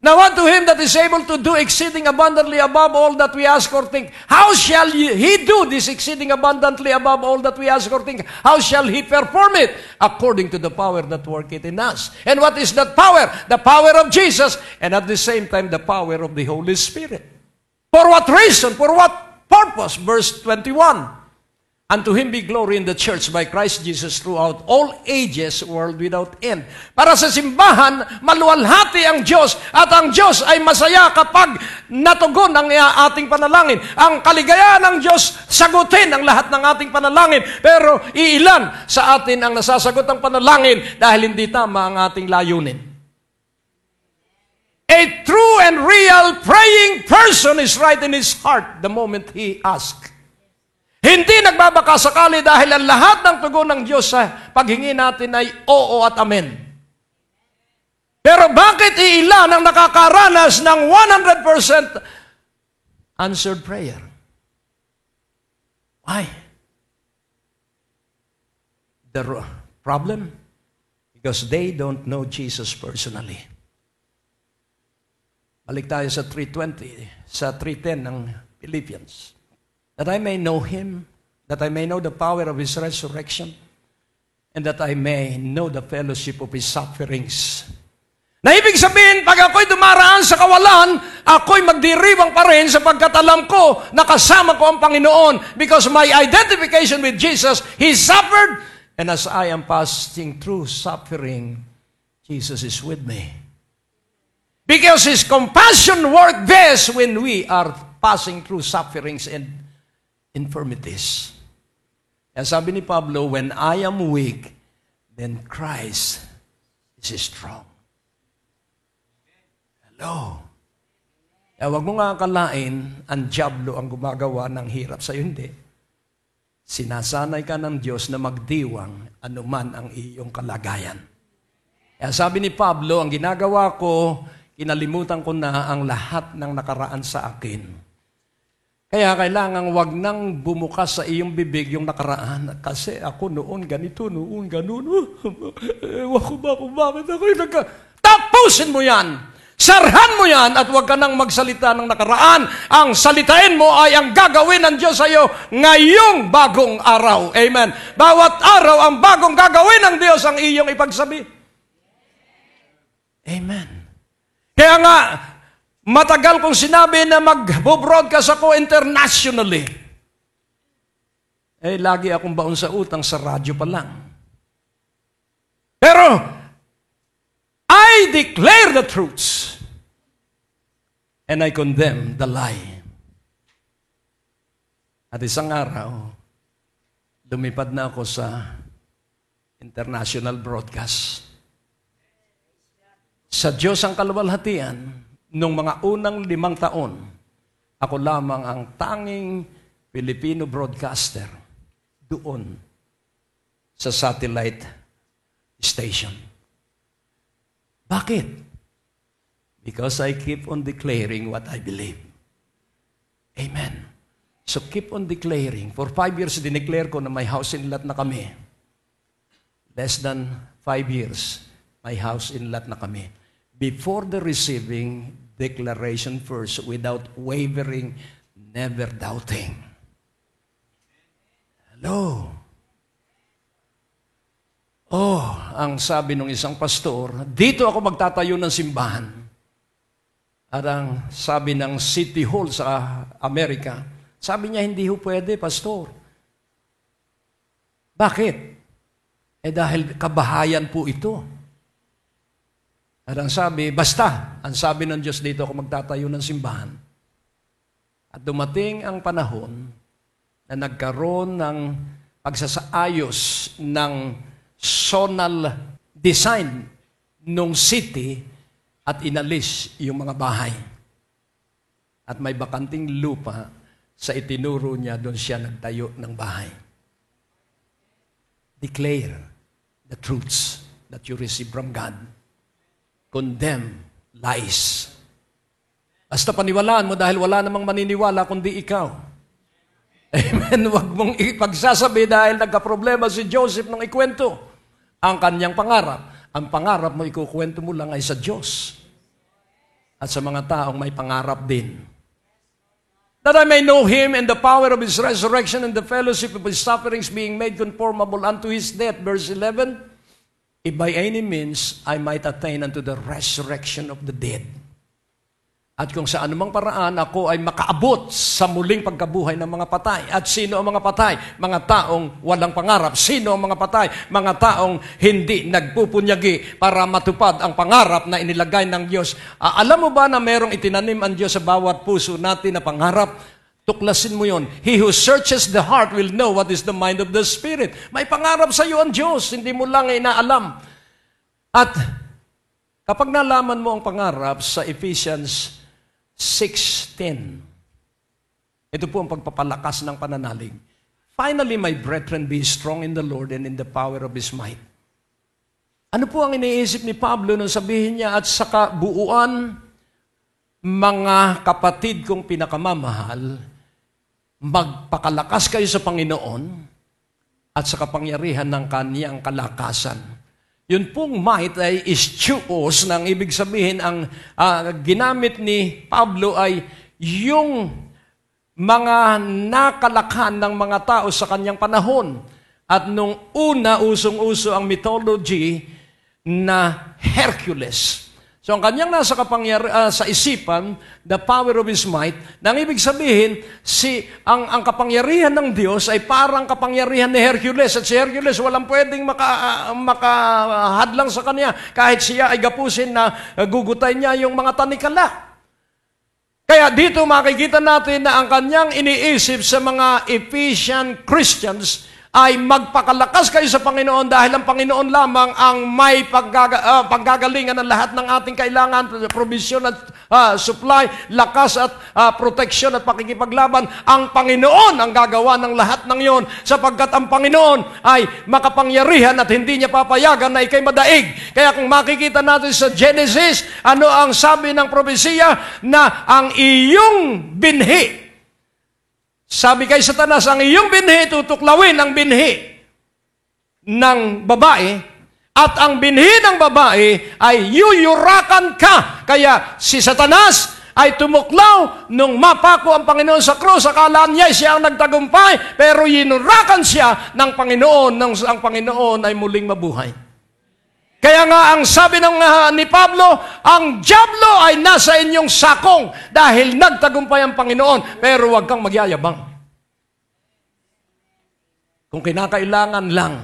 Now unto Him that is able to do exceeding abundantly above all that we ask or think. How shall He do this exceeding abundantly above all that we ask or think? How shall He perform it? According to the power that worketh in us. And what is that power? The power of Jesus, and at the same time, the power of the Holy Spirit. For what reason? For what purpose? Verse 21. Unto Him be glory in the church by Christ Jesus throughout all ages, world without end. Para sa simbahan, maluwalhati ang Diyos at ang Diyos ay masaya kapag natugon ang ating panalangin. Ang kaligayahan ng Diyos, sagutin ang lahat ng ating panalangin. Pero iilan sa atin ang nasasagot ang panalangin dahil hindi tama ang ating layunin. A true and real praying person is right in his heart the moment he asks. Hindi nagbabaka sakali dahil ang lahat ng tugon ng Diyos sa paghingi natin ay oo at amen. Pero bakit iilan ang nakakaranas ng 100% answered prayer? Why? The problem? Because they don't know Jesus personally. Balik tayo sa 3:20, sa 3:10 ng Philippians. That I may know Him, that I may know the power of His resurrection, and that I may know the fellowship of His sufferings. Na ibig sabihin, pag ako'y dumaraan sa kawalan, ako'y magdiriwang pa rin sapagkat alam ko na kasama ko ang Panginoon because my identification with Jesus, He suffered, and as I am passing through suffering, Jesus is with me. Because His compassion works best when we are passing through sufferings and infirmities. Kaya sabi ni Pablo, when I am weak, then Christ is strong. Hello. Kaya huwag mo nga akalain, ang dyablo ang gumagawa ng hirap sa'yo. Hindi. Sinasanay ka ng Diyos na magdiwang anuman ang iyong kalagayan. Kaya sabi ni Pablo, ang ginagawa ko, kinalimutan ko na ang lahat ng nakaraan sa akin. Kaya kailangan wag nang bumukas sa iyong bibig yung nakaraan. Kasi ako noon ganito, noon ganun. Ewan ko ba kung bakit ako yung Tapusin mo yan! Sarhan mo yan at huwag ka nang magsalita ng nakaraan. Ang salitain mo ay ang gagawin ng Diyos sa iyo ngayong bagong araw. Amen. Bawat araw ang bagong gagawin ng Diyos ang iyong ipagsabi. Amen. Kaya nga, matagal kong sinabi na mag-broadcast ako internationally. Lagi akong baon sa utang sa radyo pa lang. Pero, I declare the truths and I condemn the lie. At isang araw, lumipad na ako sa international broadcast. Sa Diyos ang kaluwalhatian, nung mga unang 5 taon, ako lamang ang tanging Filipino broadcaster doon sa satellite station. Bakit? Because I keep on declaring what I believe. Amen. So keep on declaring. For 5 years, dineclare ko na may house in lot na kami. Less than 5 years, may house in lot na kami. Before the receiving declaration first, without wavering, never doubting. Hello. Ang sabi ng isang pastor, dito ako magtatayo ng simbahan. At ang sabi ng City Hall sa Amerika, sabi niya, hindi ho pwede, pastor. Bakit? Dahil kabahayan po ito. At ang sabi, basta, ang sabi ng Diyos, dito ako magtatayo ng simbahan. At dumating ang panahon na nagkaroon ng pagsasaayos ng zonal design nung city at inalis yung mga bahay. At may bakanting lupa sa itinuro niya, doon siya nagtayo ng bahay. Declare the truths that you receive from God. Condemn lies. Basta paniwalaan mo dahil wala namang maniniwala kundi ikaw. Amen. Huwag mong ipagsasabi dahil nagka-problema si Joseph nung ikwento ang kanyang pangarap. Ang pangarap mo, ikukwento mo lang ay sa Diyos. At sa mga taong may pangarap din. That I may know Him and the power of His resurrection and the fellowship of His sufferings, being made conformable unto His death. Verse 11, if by any means I might attain unto the resurrection of the dead. At kung sa anumang paraan ako ay makaabot sa muling pagkabuhay ng mga patay. At sino ang mga patay? Mga taong walang pangarap. Sino ang mga patay? Mga taong hindi nagpupunyagi para matupad ang pangarap na inilagay ng Diyos. Alam mo ba na merong itinanim ang Diyos sa bawat puso natin na pangarap? Tuklasin mo yon. He who searches the heart will know what is the mind of the Spirit. May pangarap sa iyo ang Diyos, hindi mo lang inaalam. At kapag nalaman mo ang pangarap sa Ephesians 6:10, ito po ang pagpapalakas ng pananalig. Finally, my brethren, be strong in the Lord and in the power of His might. Ano po ang iniisip ni Pablo nung sabihin niya, at sa kabuuan, mga kapatid kong pinakamamahal, magpakalakas kayo sa Panginoon at sa kapangyarihan ng Kaniyang kalakasan. Yun pong might ay istuos, nang ibig sabihin ang ginamit ni Pablo ay yung mga nakalakhan ng mga tao sa kanyang panahon. At nung una, usong-uso ang mythology na Hercules. So ang kanyang nasa sa isipan, the power of His might, nang ibig sabihin, ang kapangyarihan ng Diyos ay parang kapangyarihan ni Hercules. At si Hercules walang pwedeng makahadlang sa kanya kahit siya ay gapusin na gugutay niya yung mga tanikala. Kaya dito makikita natin na ang kanyang iniisip sa mga Ephesian Christians ay magpakalakas kayo sa Panginoon dahil ang Panginoon lamang ang may paggagalingan ng lahat ng ating kailangan, provision at supply, lakas at protection at pakikipaglaban. Ang Panginoon ang gagawa ng lahat ng yon sapagkat ang Panginoon ay makapangyarihan at hindi niya papayagan na ikay madaig. Kaya kung makikita natin sa Genesis, ano ang sabi ng propesiya? Na ang iyong binhi, sabi kay Satanas, ang iyong binhi, tutuklawin ang binhi ng babae, at ang binhi ng babae ay yuyurakan ka. Kaya si Satanas ay tumuklaw nung mapako ang Panginoon sa krus. Akala niya siya ang nagtagumpay, pero yinurakan siya ng Panginoon nang ang Panginoon ay muling mabuhay. Kaya nga ang sabi ni Pablo, ang dyablo ay nasa inyong sakong dahil nagtagumpay ang Panginoon, pero huwag kang magyayabang. Kung kinakailangan lang,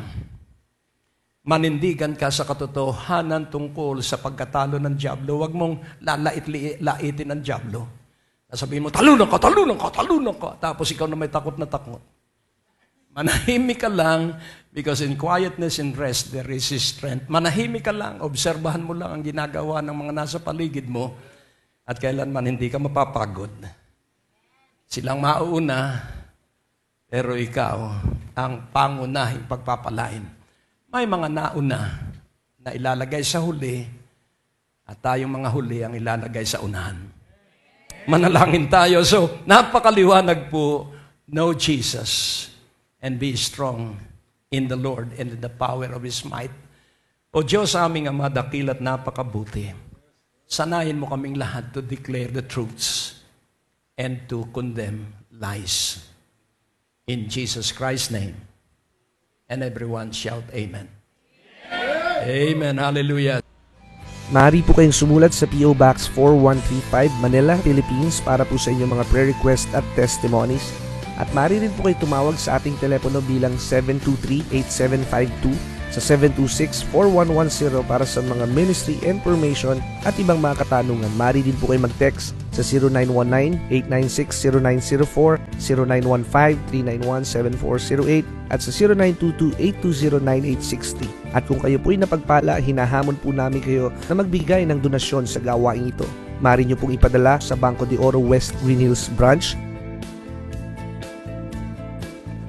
manindigan ka sa katotohanan tungkol sa pagkatalo ng dyablo, huwag mong laitin ng dyablo. Sabihin mo, talunan ka. Tapos ikaw na may takot na takot. Manahimik ka lang, because in quietness and rest, there is strength. Manahimik ka lang, obserbahan mo lang ang ginagawa ng mga nasa paligid mo, at kailanman hindi ka mapapagod. Silang mauuna, pero ikaw ang pangunahing pagpapalain. May mga nauna na ilalagay sa huli, at tayong mga huli ang ilalagay sa unahan. Manalangin tayo. So, napakaliwanag po, know Jesus and be strong in the Lord and in the power of His might. O Diyos, aming Ama, dakil at napakabuti. Sanayin mo kaming lahat to declare the truths and to condemn lies. In Jesus Christ's name. And everyone shout Amen. Amen. Hallelujah. Maaari po kayong sumulat sa P.O. Box 4135, Manila, Philippines para po sa inyong mga prayer request at testimonies. At maaari rin po kayo tumawag sa ating telepono bilang 723-8752 sa 726-4110 para sa mga ministry information at ibang mga katanungan. Maaari din po kayo mag-text sa 0919-896-0904, 0915-391-7408 at sa 0922-820-9860. At kung kayo po'y napagpala, hinahamon po namin kayo na magbigay ng donasyon sa gawain ito. Maaari nyo pong ipadala sa Banco de Oro West Green Hills Branch,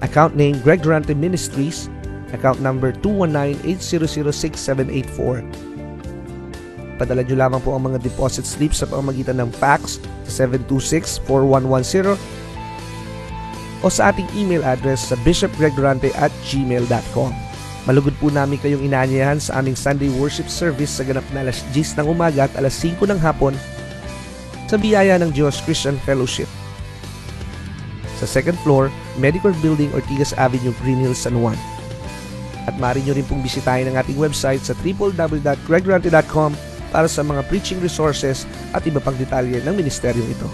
account name Greg Durante Ministries, account number 219-800-6784. Padala nyo lamang po ang mga deposit slips sa pamamagitan ng fax sa 726-4110 o sa ating email address sa bishopgregdurante@gmail.com. Malugod po namin kayong inaanyayahan sa aming Sunday worship service sa ganap na alas 10 ng umaga at alas 5 ng hapon sa biyaya ng Diyos Christian Fellowship. Sa second floor, Medical Building, Ortigas Avenue, Green Hills, San Juan. At maaari nyo rin pong bisitahin ang ating website sa www.gregdurante.com para sa mga preaching resources at iba pang detalye ng ministeryong ito.